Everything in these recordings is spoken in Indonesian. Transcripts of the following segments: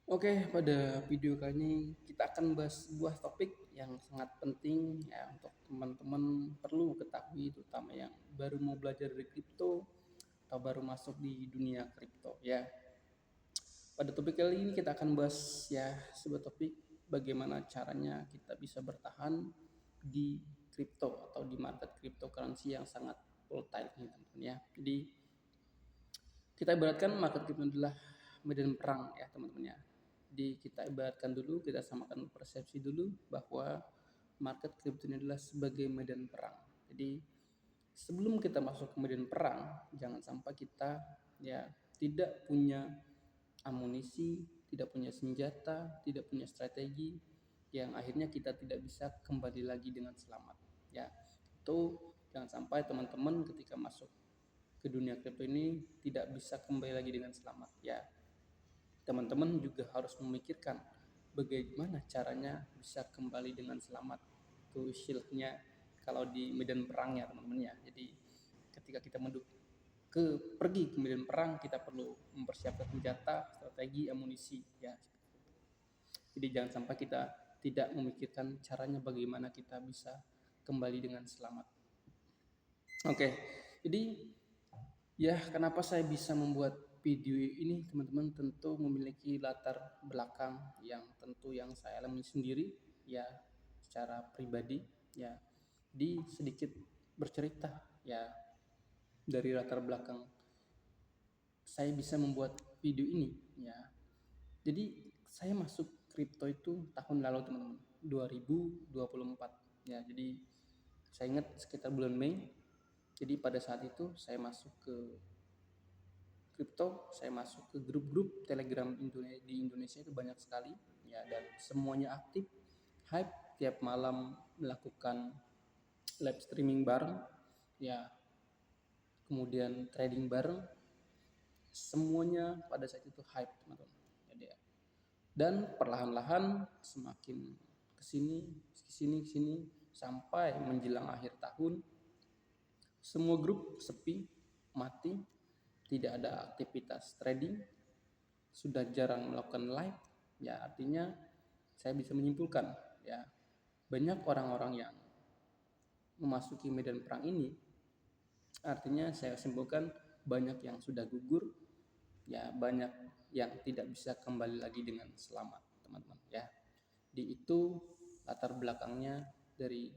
Oke, pada video kali ini kita akan bahas sebuah topik yang sangat penting ya untuk teman-teman perlu ketahui, terutama yang baru mau belajar dari kripto atau baru masuk di dunia kripto ya. Pada topik kali ini kita akan bahas ya sebuah topik bagaimana caranya kita bisa bertahan di kripto atau di market cryptocurrency yang sangat volatile nih teman-teman ya. Jadi kita ibaratkan market kripto adalah medan perang ya teman-teman ya. Jadi kita ibaratkan dulu, kita samakan persepsi dulu bahwa market kripto ini adalah sebagai medan perang. Jadi sebelum kita masuk ke medan perang, jangan sampai kita ya tidak punya amunisi, tidak punya senjata, tidak punya strategi yang akhirnya kita tidak bisa kembali lagi dengan selamat. Ya, itu jangan sampai teman-teman ketika masuk ke dunia kripto ini tidak bisa kembali lagi dengan selamat. Ya, teman-teman juga harus memikirkan bagaimana caranya bisa kembali dengan selamat. Itu istilahnya kalau di medan perang ya teman-teman ya. Jadi ketika kita pergi ke medan perang, kita perlu mempersiapkan senjata, strategi, amunisi ya. Jadi jangan sampai kita tidak memikirkan caranya bagaimana kita bisa kembali dengan selamat. Oke, jadi ya, kenapa saya bisa membuat video ini, teman-teman tentu memiliki latar belakang yang tentu yang saya alami sendiri, ya, secara pribadi, ya. Di sedikit bercerita, ya, dari latar belakang saya bisa membuat video ini, ya. Jadi saya masuk kripto itu tahun lalu, teman-teman, 2024, ya. Jadi saya ingat sekitar bulan Mei. Jadi pada saat itu saya masuk ke kripto, saya masuk ke grup-grup Telegram di Indonesia itu banyak sekali ya, dan semuanya aktif, hype, tiap malam melakukan live streaming bareng ya, kemudian trading bareng, semuanya pada saat itu hype teman-teman. Jadi ya, dan perlahan-lahan semakin kesini kesini kesini sampai menjelang akhir tahun, semua grup sepi, mati, tidak ada aktivitas trading, sudah jarang melakukan live, ya artinya saya bisa menyimpulkan ya banyak orang-orang yang memasuki medan perang ini, artinya saya simpulkan banyak yang sudah gugur, ya banyak yang tidak bisa kembali lagi dengan selamat teman-teman ya. Di itu latar belakangnya dari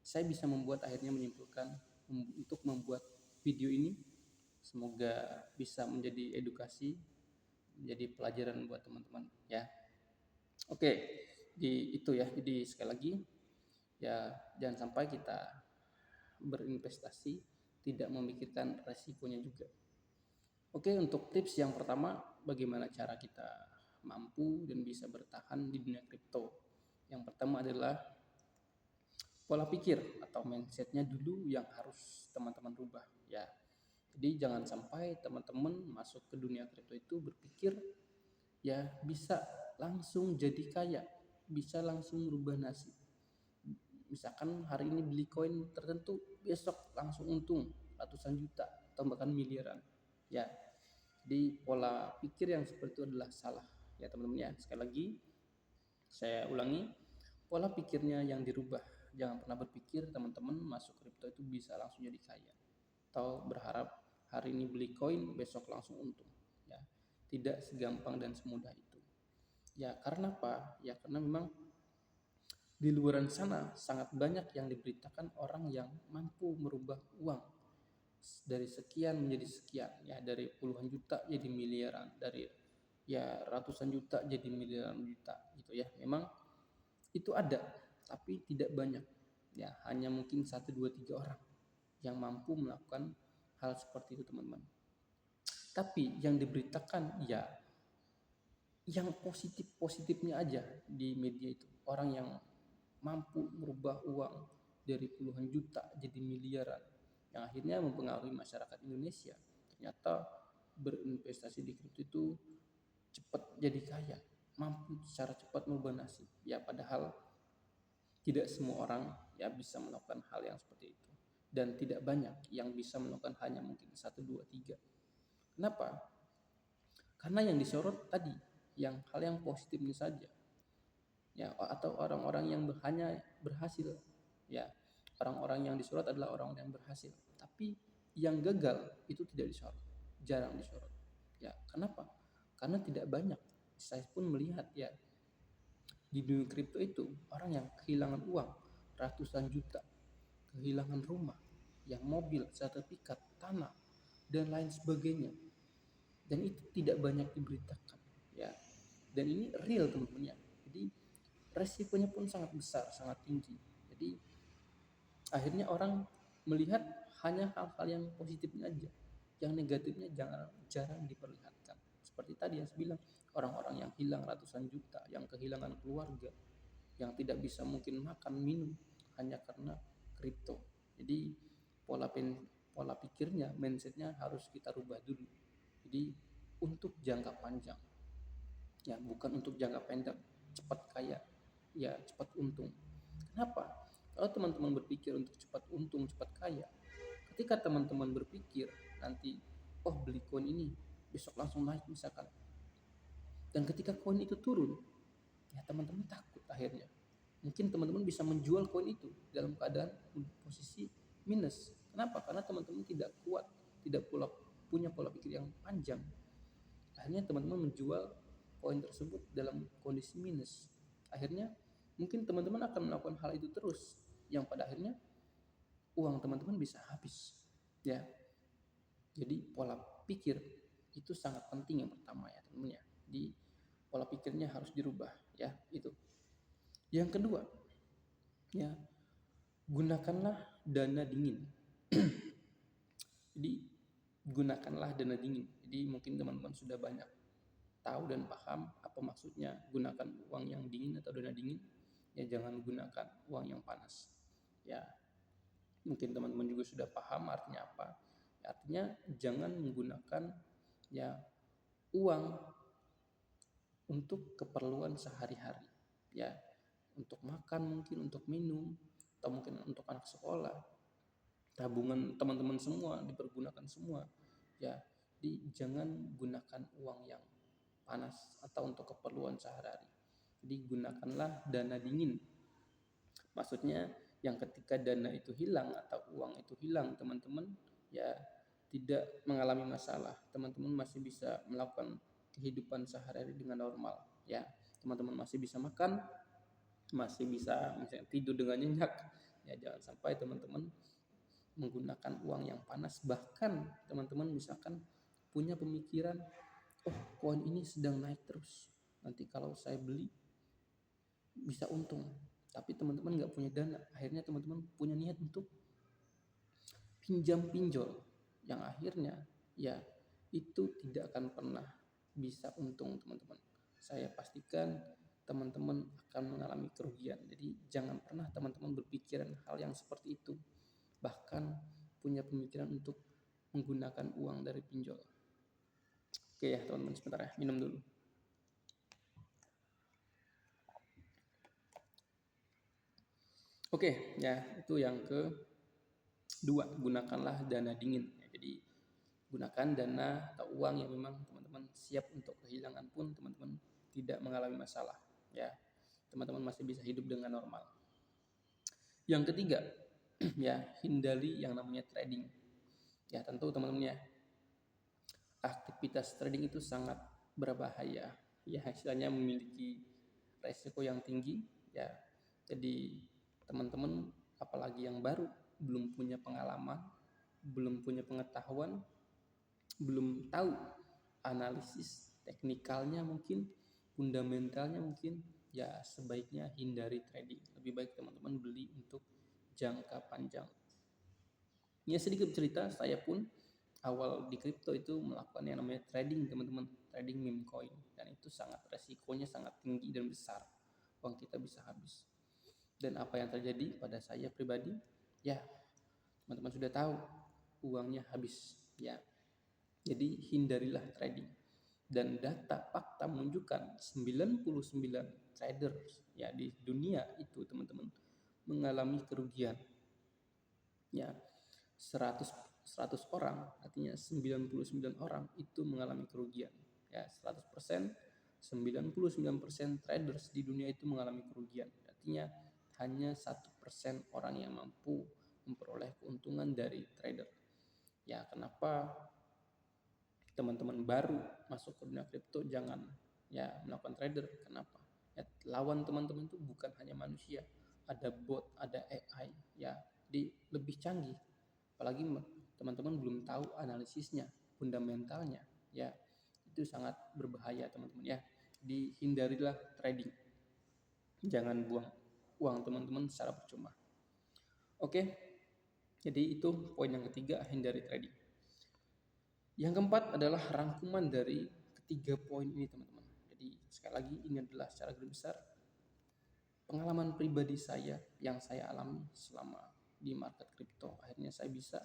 saya bisa membuat akhirnya menyimpulkan untuk membuat video ini, semoga bisa menjadi edukasi, menjadi pelajaran buat teman-teman ya. Oke, di itu ya. Jadi sekali lagi ya, jangan sampai kita berinvestasi tidak memikirkan resikonya juga. Oke, untuk tips yang pertama, bagaimana cara kita mampu dan bisa bertahan di dunia kripto. Yang pertama adalah pola pikir atau mindsetnya dulu yang harus teman-teman rubah ya. Jadi jangan sampai teman-teman masuk ke dunia kripto itu berpikir ya bisa langsung jadi kaya, bisa langsung merubah nasib. Misalkan hari ini beli koin tertentu, besok langsung untung ratusan juta atau bahkan miliaran. Ya, jadi pola pikir yang seperti itu adalah salah ya teman-teman ya. Sekali lagi saya ulangi, pola pikirnya yang dirubah. Jangan pernah berpikir teman-teman masuk kripto itu bisa langsung jadi kaya atau berharap hari ini beli koin besok langsung untung ya. Tidak segampang dan semudah itu. Ya, karena apa? Ya karena memang di luar sana sangat banyak yang diberitakan orang yang mampu merubah uang dari sekian menjadi sekian ya, dari puluhan juta jadi miliaran, dari ya ratusan juta jadi miliaran juta gitu ya. Memang itu ada, tapi tidak banyak ya, hanya mungkin satu dua tiga orang yang mampu melakukan hal seperti itu teman-teman. Tapi yang diberitakan ya yang positif-positifnya aja di media itu, orang yang mampu merubah uang dari puluhan juta jadi miliaran yang akhirnya mempengaruhi masyarakat Indonesia. Ternyata berinvestasi di kripto itu cepat jadi kaya, mampu secara cepat merubah nasib ya, padahal tidak semua orang ya bisa melakukan hal yang seperti itu, dan tidak banyak yang bisa melakukan, hanya mungkin satu dua tiga. Kenapa? Karena yang disorot tadi hal yang positifnya saja, ya, atau orang-orang yang hanya berhasil, ya, orang-orang yang disorot adalah orang yang berhasil, tapi yang gagal itu tidak disorot, jarang disorot. Ya, kenapa? Karena tidak banyak. Saya pun melihat, ya, di dunia kripto itu orang yang kehilangan uang ratusan juta, kehilangan rumah, yang mobil, sertifikat, tanah, dan lain sebagainya. Dan itu tidak banyak diberitakan, ya. Dan ini real, teman-teman, ya. Jadi resikonya pun sangat besar, sangat tinggi. Jadi akhirnya orang melihat hanya hal-hal yang positifnya aja, yang negatifnya jarang diperlihatkan. Seperti tadi yang saya bilang, orang-orang yang hilang ratusan juta, yang kehilangan keluarga, yang tidak bisa mungkin makan minum hanya karena kripto. Jadi pola pola pikirnya, mindsetnya harus kita rubah dulu. Jadi untuk jangka panjang, ya, bukan untuk jangka pendek, cepat kaya, ya, cepat untung. Kenapa? Kalau teman-teman berpikir untuk cepat untung, cepat kaya, ketika teman-teman berpikir nanti, oh, beli koin ini besok langsung naik misalkan, dan ketika koin itu turun, ya, teman-teman takut akhirnya. Mungkin teman-teman bisa menjual koin itu dalam keadaan posisi minus. Kenapa? Karena teman-teman tidak kuat, tidak punya pola pikir yang panjang. Akhirnya teman-teman menjual koin tersebut dalam kondisi minus. Akhirnya mungkin teman-teman akan melakukan hal itu terus, yang pada akhirnya uang teman-teman bisa habis, ya. Jadi pola pikir itu sangat penting, yang pertama, ya, teman-teman, ya. Jadi pola pikirnya harus dirubah, ya, itu. Yang kedua, ya, gunakanlah dana dingin. Jadi gunakanlah dana dingin. Jadi mungkin teman-teman sudah banyak tahu dan paham apa maksudnya gunakan uang yang dingin atau dana dingin. Ya, jangan gunakan uang yang panas. Ya, mungkin teman-teman juga sudah paham artinya apa. Ya, artinya jangan menggunakan, ya, uang untuk keperluan sehari-hari, ya, untuk makan, mungkin untuk minum, atau mungkin untuk anak sekolah. Tabungan teman-teman semua dipergunakan semua, ya. Jadi jangan gunakan uang yang panas atau untuk keperluan sehari-hari. Jadi gunakanlah dana dingin. Maksudnya yang ketika dana itu hilang atau uang itu hilang, teman-teman, ya, tidak mengalami masalah. Teman-teman masih bisa melakukan kehidupan sehari-hari dengan normal, ya. Teman-teman masih bisa makan, masih bisa misalnya tidur dengan nyenyak. Ya, jangan sampai teman-teman menggunakan uang yang panas. Bahkan teman-teman misalkan punya pemikiran, oh, koin ini sedang naik terus, nanti kalau saya beli bisa untung, tapi teman-teman nggak punya dana. Akhirnya teman-teman punya niat untuk pinjam pinjol, yang akhirnya, ya, itu tidak akan pernah bisa untung, teman-teman. Saya pastikan teman-teman akan mengalami kerugian. Jadi jangan pernah teman-teman berpikiran hal yang seperti itu, bahkan punya pemikiran untuk menggunakan uang dari pinjol. Oke, ya, teman-teman, sebentar, ya, minum dulu. Oke, ya, itu yang kedua, gunakanlah dana dingin. Jadi gunakan dana atau uang yang memang teman-teman siap untuk kehilangan pun teman-teman tidak mengalami masalah, ya. Teman-teman masih bisa hidup dengan normal. Yang ketiga, ya, hindari yang namanya trading. Ya, tentu teman-teman, ya, aktivitas trading itu sangat berbahaya, ya, istilahnya memiliki resiko yang tinggi, ya. Jadi teman-teman apalagi yang baru, belum punya pengalaman, belum punya pengetahuan, belum tahu analisis teknikalnya, mungkin fundamentalnya, mungkin, ya, sebaiknya hindari trading. Lebih baik teman-teman beli untuk jangka panjang. Ya, sedikit cerita, saya pun awal di kripto itu melakukan yang namanya trading, teman-teman, trading meme coin, dan itu sangat resikonya sangat tinggi dan besar. Uang kita bisa habis. Dan apa yang terjadi pada saya pribadi, ya, teman-teman sudah tahu, uangnya habis, ya. Jadi hindarilah trading. Dan data fakta menunjukkan 99 traders, ya, di dunia itu, teman-teman, mengalami kerugian. Ya, 100 orang, artinya 99 orang itu mengalami kerugian. Ya, 100% 99% traders di dunia itu mengalami kerugian. Artinya hanya 1% orang yang mampu memperoleh keuntungan dari trader. Ya, kenapa teman-teman baru masuk ke dunia kripto jangan ya melakukan trader? Kenapa? Ya, lawan teman-teman itu bukan hanya manusia, ada bot, ada AI, ya, di lebih canggih. Apalagi teman-teman belum tahu analisisnya, fundamentalnya, ya, itu sangat berbahaya teman-teman ya. Dihindarilah trading, jangan buang uang teman-teman secara percuma. Oke, jadi itu poin yang ketiga, hindari trading. Yang keempat adalah rangkuman dari ketiga poin ini teman-teman. Jadi sekali lagi ini adalah secara garis besar pengalaman pribadi saya yang saya alami selama di market kripto. Akhirnya saya bisa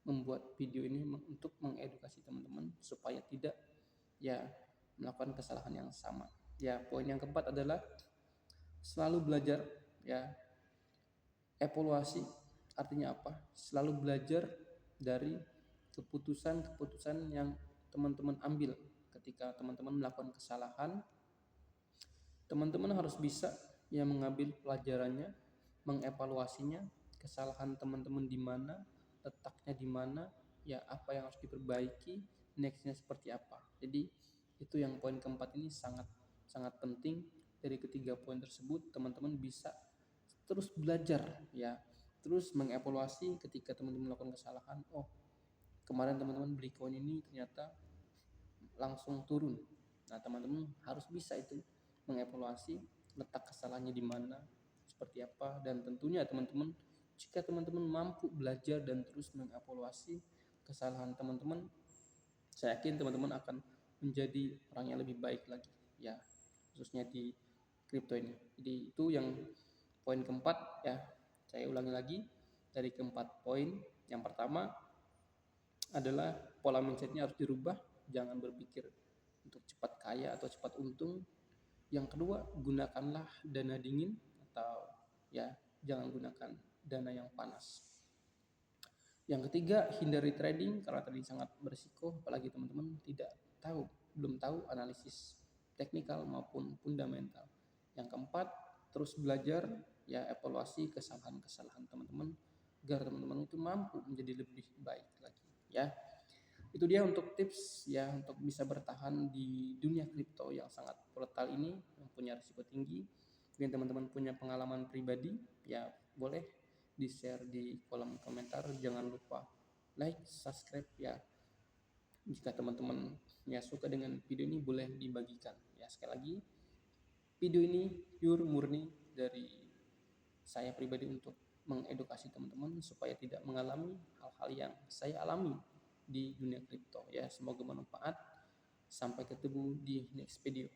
membuat video ini untuk mengedukasi teman-teman supaya tidak ya melakukan kesalahan yang sama. Ya, poin yang keempat adalah selalu belajar, ya. Evaluasi artinya apa? Selalu belajar dari keputusan-keputusan yang teman-teman ambil ketika teman-teman melakukan kesalahan. Teman-teman harus bisa ya mengambil pelajarannya, mengevaluasinya, kesalahan teman-teman di mana, letaknya di mana, ya apa yang harus diperbaiki, nextnya seperti apa. Jadi itu yang poin keempat ini sangat sangat penting. Dari ketiga poin tersebut teman-teman bisa terus belajar, ya, terus mengevaluasi ketika teman-teman melakukan kesalahan. Oh, kemarin teman-teman beli koin ini ternyata langsung turun. Nah, teman-teman harus bisa itu mengevaluasi letak kesalahannya di mana, seperti apa, dan tentunya teman-teman jika teman-teman mampu belajar dan terus mengevaluasi kesalahan teman-teman, saya yakin teman-teman akan menjadi orang yang lebih baik lagi, ya, khususnya di kripto ini. Jadi itu yang poin keempat, ya. Saya ulangi lagi dari keempat poin. Yang pertama adalah pola mindsetnya harus dirubah, jangan berpikir untuk cepat kaya atau cepat untung. Yang kedua, gunakanlah dana dingin atau ya jangan gunakan dana yang panas. Yang ketiga, hindari trading karena trading sangat berisiko, apalagi teman-teman belum tahu analisis teknikal maupun fundamental. Yang keempat, terus belajar, ya, evaluasi kesalahan-kesalahan teman-teman agar teman-teman itu mampu menjadi lebih baik lagi, ya. Itu dia untuk tips ya untuk bisa bertahan di dunia kripto yang sangat volatile ini, yang punya risiko tinggi. Mungkin teman-teman punya pengalaman pribadi, ya boleh di-share di kolom komentar. Jangan lupa like, subscribe, ya. Jika teman-teman ya suka dengan video ini boleh dibagikan. Ya, sekali lagi video ini pure murni dari saya pribadi untuk mengedukasi teman-teman supaya tidak mengalami hal-hal yang saya alami di dunia kripto, ya. Semoga bermanfaat. Sampai ketemu di next video.